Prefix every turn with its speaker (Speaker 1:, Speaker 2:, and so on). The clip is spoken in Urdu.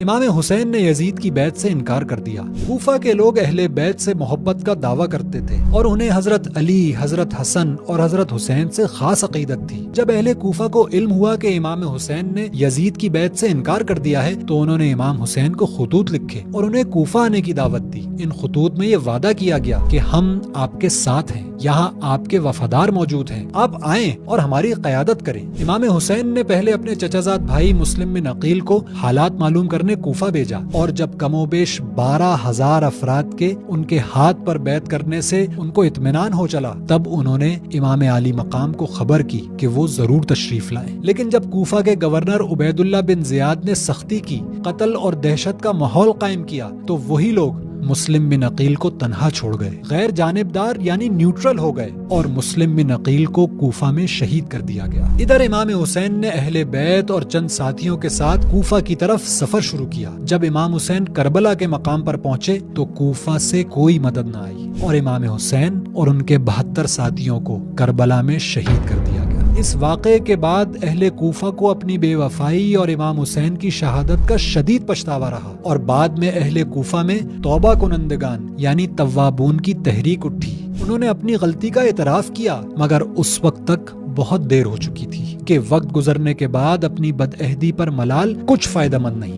Speaker 1: امام حسین نے یزید کی بیعت سے انکار کر دیا۔ کوفہ کے لوگ اہل بیعت سے محبت کا دعویٰ کرتے تھے اور انہیں حضرت علی، حضرت حسن اور حضرت حسین سے خاص عقیدت تھی۔ جب اہل کوفہ کو علم ہوا کہ امام حسین نے یزید کی بیعت سے انکار کر دیا ہے تو انہوں نے امام حسین کو خطوط لکھے اور انہیں کوفہ آنے کی دعوت دی۔ ان خطوط میں یہ وعدہ کیا گیا کہ ہم آپ کے ساتھ ہیں، یہاں آپ کے وفادار موجود ہیں، آپ آئیں اور ہماری قیادت کریں۔ امام حسین نے پہلے اپنے چچا زاد بھائی مسلم بن عقیل کو حالات معلوم کرنے کوفہ بھیجا، اور جب کم و بیش 12,000 افراد کے ان کے ہاتھ پر بیعت کرنے سے ان کو اطمینان ہو چلا، تب انہوں نے امام عالی مقام کو خبر کی کہ وہ ضرور تشریف لائیں۔ لیکن جب کوفہ کے گورنر عبید اللہ بن زیاد نے سختی کی، قتل اور دہشت کا ماحول قائم کیا، تو وہی لوگ مسلم بن عقیل کو تنہا چھوڑ گئے، غیر جانبدار یعنی نیوٹرل ہو گئے، اور مسلم بن عقیل کو کوفہ میں شہید کر دیا گیا۔ ادھر امام حسین نے اہل بیت اور چند ساتھیوں کے ساتھ کوفہ کی طرف سفر شروع کیا۔ جب امام حسین کربلا کے مقام پر پہنچے تو کوفہ سے کوئی مدد نہ آئی، اور امام حسین اور ان کے 72 ساتھیوں کو کربلا میں شہید کر دیا گیا۔ اس واقعے کے بعد اہل کوفہ کو اپنی بے وفائی اور امام حسین کی شہادت کا شدید پچھتاوا رہا، اور بعد میں اہل کوفہ میں توبہ کنندگان یعنی توابون کی تحریک اٹھی۔ انہوں نے اپنی غلطی کا اعتراف کیا، مگر اس وقت تک بہت دیر ہو چکی تھی کہ وقت گزرنے کے بعد اپنی بدعہدی پر ملال کچھ فائدہ مند نہیں۔